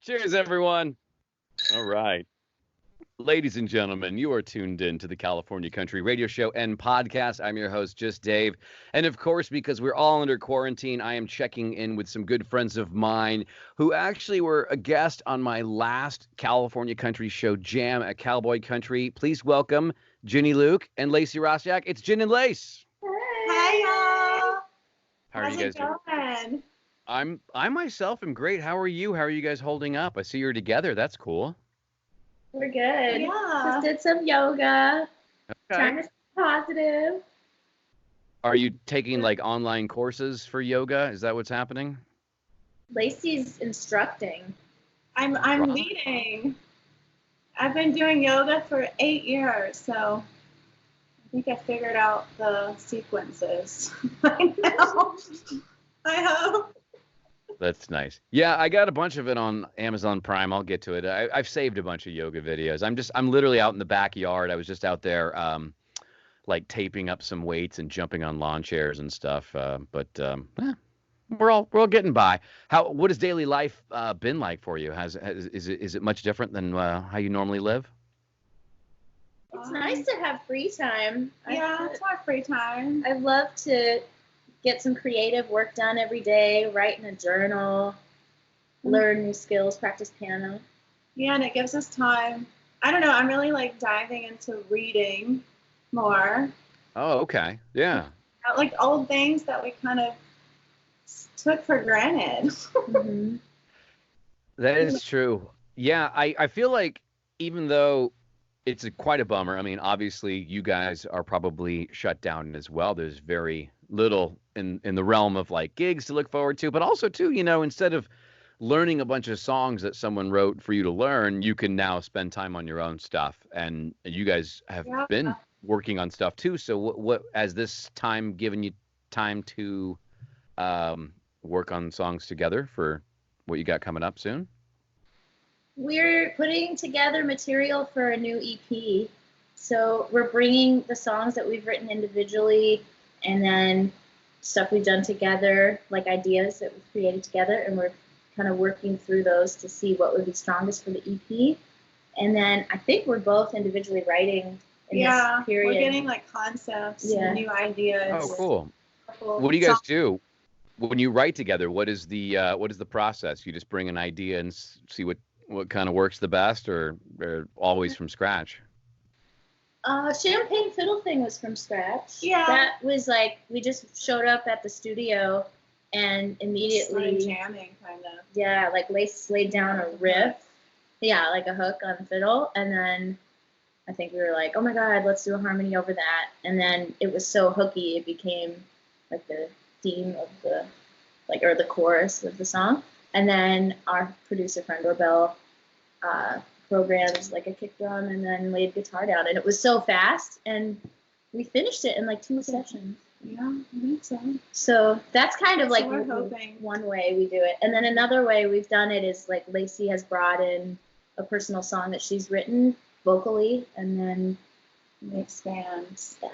Cheers, everyone. All right. Ladies and gentlemen, you are tuned in to the California Country Radio Show and Podcast. I'm your host, Just Dave. And of course, because we're all under quarantine, I am checking in with some good friends of mine who actually were a guest on my last California Country Show jam at Cowboy Country. Please welcome Ginny Luke and Lacy Rostyak. It's Gin and Lace. Hi, y'all. How are you guys doing? I myself am great. How are you? How are you guys holding up? I see you're together. That's cool. We're good. Yeah. Just did some yoga. Okay. Trying to stay positive. Are you taking like online courses for yoga? Is that what's happening? Lacey's instructing. I'm Right. leading. I've been doing yoga for 8 years, so I think I figured out the sequences by now. I hope. That's nice. Yeah, I got a bunch of it on Amazon Prime. I'll get to it. I've saved a bunch of yoga videos. I'm literally out in the backyard. I was just out there, like taping up some weights and jumping on lawn chairs and stuff. We're all getting by. What has daily life been like for you? Is it much different than how you normally live? It's nice to have free time. Yeah, it's our free time. I love to get some creative work done every day, write in a journal, learn new skills, practice piano. Yeah, and it gives us time. I don't know, I'm really like diving into reading more. Oh, okay. Yeah. Like old things that we kind of took for granted. Mm-hmm. That is true. Yeah, I feel like even though it's quite a bummer, I mean, obviously you guys are probably shut down as well. There's very little in the realm of like gigs to look forward to, but also too, instead of learning a bunch of songs that someone wrote for you to learn, you can now spend time on your own stuff. And you guys have been working on stuff too. So what has this time given you time to work on songs together for what you got coming up soon? We're putting together material for a new EP. So we're bringing the songs that we've written individually and then stuff we've done together, like ideas that we've created together, and we're kind of working through those to see what would be strongest for the EP. And then I think we're both individually writing in this period. We're getting like concepts and new ideas. Oh, cool. What do you guys do when you write together? What is the process? You just bring an idea and see what kind of works the best, or always from scratch? Champagne Fiddle thing was from scratch. Yeah. That was like, we just showed up at the studio and immediately started jamming, kind of. Yeah, like Lace laid down a riff. Yeah, like a hook on fiddle. And then I think we were like, oh my God, let's do a harmony over that. And then it was so hooky, it became like the theme of or the chorus of the song. And then our producer friend Rebel programmed like a kick drum and then laid guitar down, and it was so fast, and we finished it in like 2 sessions. Yeah, I think so. So that's kind of like we're hoping. One way we do it. And then another way we've done it is like Lacy has brought in a personal song that she's written vocally, and then it expands. Yeah.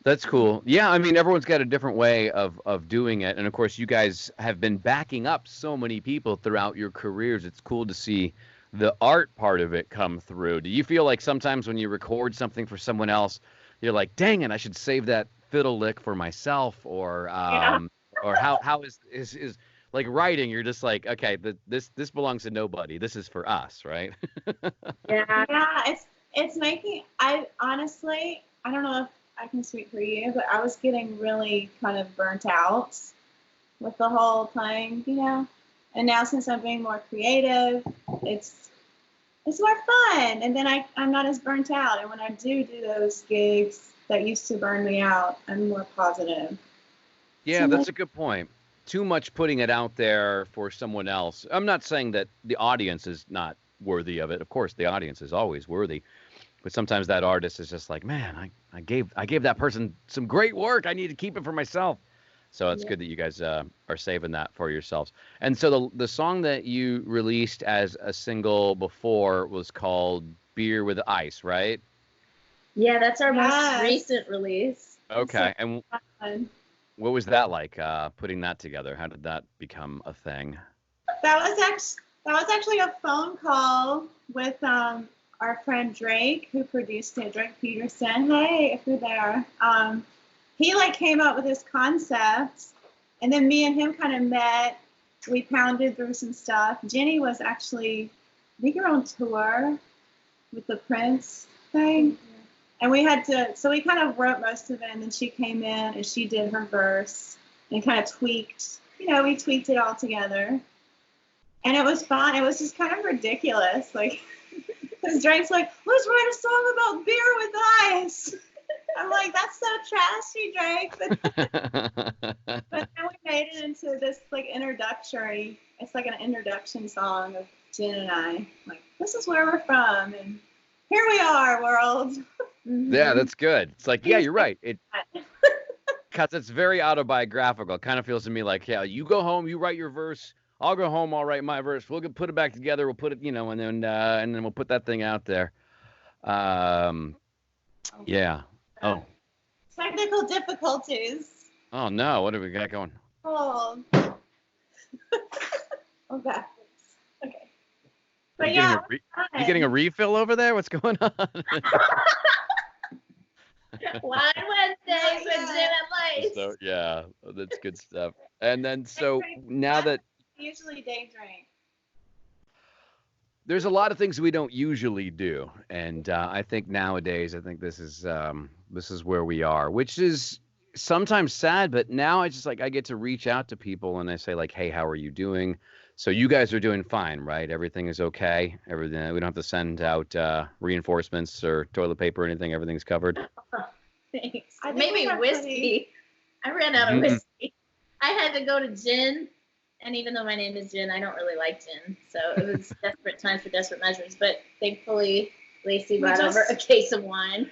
That's cool. Yeah, I mean, everyone's got a different way of doing it. And of course, you guys have been backing up so many people throughout your careers. It's cool to see the art part of it come through. Do you feel like sometimes when you record something for someone else, you're like, dang it, I should save that fiddle lick for myself? Or or how is like writing, you're just like, okay, this belongs to nobody. This is for us, right? Yeah, it's making, I honestly, I don't know if I can speak for you, but I was getting really kind of burnt out with the whole playing, And now since I'm being more creative, it's more fun. And then I'm not as burnt out. And when I do those gigs that used to burn me out, I'm more positive. Yeah, that's a good point. Too much putting it out there for someone else. I'm not saying that the audience is not worthy of it. Of course, the audience is always worthy. But sometimes that artist is just like, man, I gave that person some great work. I need to keep it for myself. So it's good that you guys are saving that for yourselves. And so the song that you released as a single before was called Beer with Ice, right? Yeah, that's our most recent release. Okay. And what was that like, putting that together? How did that become a thing? That was actually a phone call with our friend Drake, who produced it, Drake Peterson. Hey, if you're there. He like came up with this concept, and then me and him kind of met. We pounded through some stuff. Ginny was actually, I think, you're on tour with the Prince thing. And we had to, so we kind of wrote most of it, and then she came in and she did her verse and kind of tweaked, we tweaked it all together. And it was fun. It was just kind of ridiculous. Like, because Drake's like, let's write a song about beer with ice. I'm like, that's so trashy, Drake. But then we made it into this like introductory. It's like an introduction song of Jen and I. Like, this is where we're from, and here we are, world. Yeah, that's good. It's like, yeah, you're right. Because it's very autobiographical. It kind of feels to me like, yeah, you go home, you write your verse. I'll go home, I'll write my verse. We'll put it back together. We'll put it, and then we'll put that thing out there. Yeah. Oh. Technical difficulties. Oh no! What have we got going? Oh. Okay. Okay. But you getting a refill over there? What's going on? Wine Wednesdays with Jen and Lace. So yeah, that's good stuff. And then so now that usually day drink. There's a lot of things we don't usually do, and I think nowadays, this is where we are, which is sometimes sad. But now I get to reach out to people and I say like, hey, how are you doing? So you guys are doing fine, right? Everything is okay. Everything. We don't have to send out reinforcements or toilet paper or anything. Everything's covered. Thanks. Maybe whiskey. I ran out of whiskey. I had to go to gin. And even though my name is Jen, I don't really like gin. So it was desperate times for desperate measures. But thankfully, Lacy brought over a case of wine.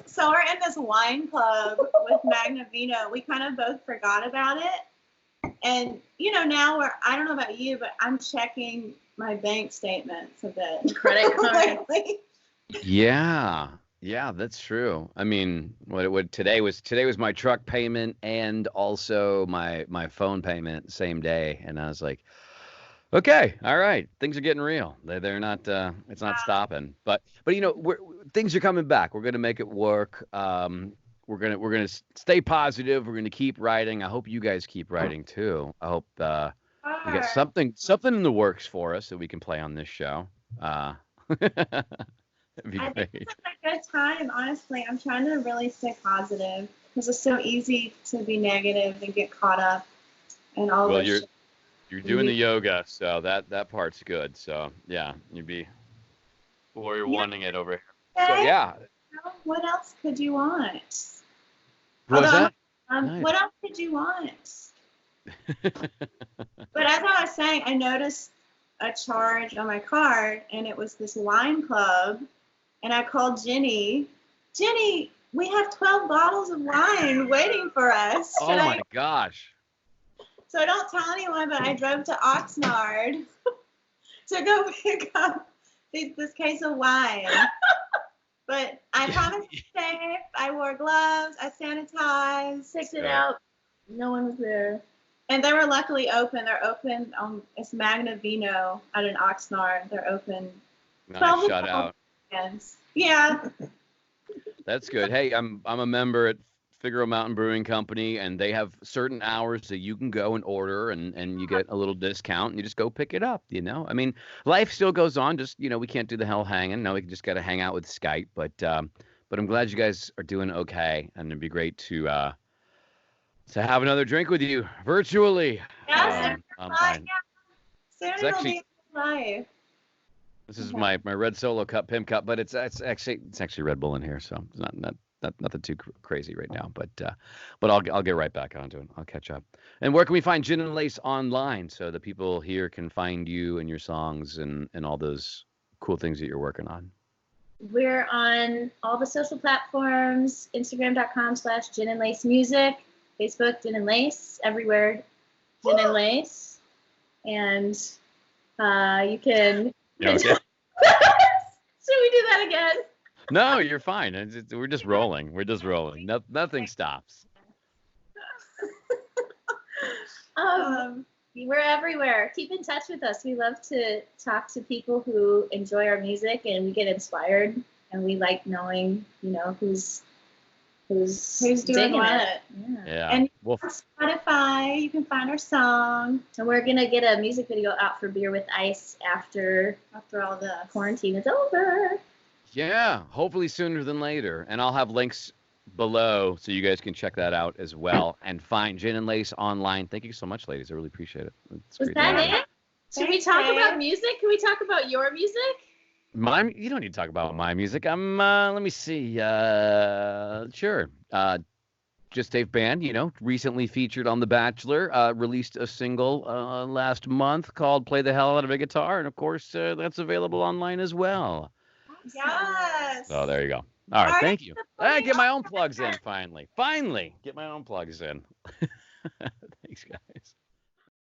So we're in this wine club with Magna Vino. We kind of both forgot about it. And, now I don't know about you, but I'm checking my bank statements a bit. Credit card. Yeah. Yeah, that's true. I mean, today was my truck payment and also my phone payment same day, and I was like, okay, all right, things are getting real. They're not. It's not stopping. But things are coming back. We're gonna make it work. We're gonna stay positive. We're gonna keep writing. I hope you guys keep writing too. I hope we got something in the works for us that we can play on this show. I think it's a good time, honestly. I'm trying to really stay positive because it's so easy to be negative and get caught up in all this shit. You're doing the yoga, so that part's good. So yeah, you're wanting it over here. So yeah. What else could you want? What was that? Nice. What else could you want? But as I was saying, I noticed a charge on my card, and it was this wine club. And I called Ginny. Ginny, we have 12 bottles of wine waiting for us. Oh my gosh. So don't tell anyone, but I drove to Oxnard to go pick up this case of wine. But I promised to be safe. I wore gloves. I sanitized. Checked it out. No one was there. And they were luckily open. They're open on, it's Magna Vino out in Oxnard. They're open. Nice, shout out. Yeah. That's good. Hey, I'm a member at Figaro Mountain Brewing Company, and they have certain hours that you can go and order, and you get a little discount, and you just go pick it up. I mean, life still goes on. Just we can't do the hell hanging. No, we just got to hang out with Skype. But I'm glad you guys are doing okay, and it'd be great to have another drink with you virtually. Yes, online. Soon it'll be live. This is my Red Solo Cup, Pimp Cup, but it's actually Red Bull in here, so it's not nothing too crazy right now. But I'll get right back onto it. I'll catch up. And where can we find Gin and Lace online so the people here can find you and your songs and all those cool things that you're working on? We're on all the social platforms: Instagram.com/Gin and Lace Music, Facebook Gin and Lace, everywhere Gin and Lace, and you can. Okay. Should we do that again? No, you're fine. We're just rolling. Nothing stops. We're everywhere. Keep in touch with us. We love to talk to people who enjoy our music, and we get inspired, and we like knowing, who's doing digging what. it. Yeah. And Well, on Spotify, you can find our song And we're gonna get a music video out for Beer with Ice after all this. quarantine is over. yeah, hopefully sooner than later. And I'll have links below so you guys can check that out as well and find Gin and Lace online. Thank you so much, ladies. I really appreciate it. It's Was great to have that you. it? Should we Thanks, talk Dave. about music? Can we talk about your music? You don't need to talk about my music. Let me see. Sure. Just Dave Band, recently featured on The Bachelor, released a single last month called Play the Hell Out of a Guitar. And of course, that's available online as well. Yes. So there you go. All right. All Thank right. you. I get my own plugs in finally. Finally, get my own plugs in. Thanks, guys.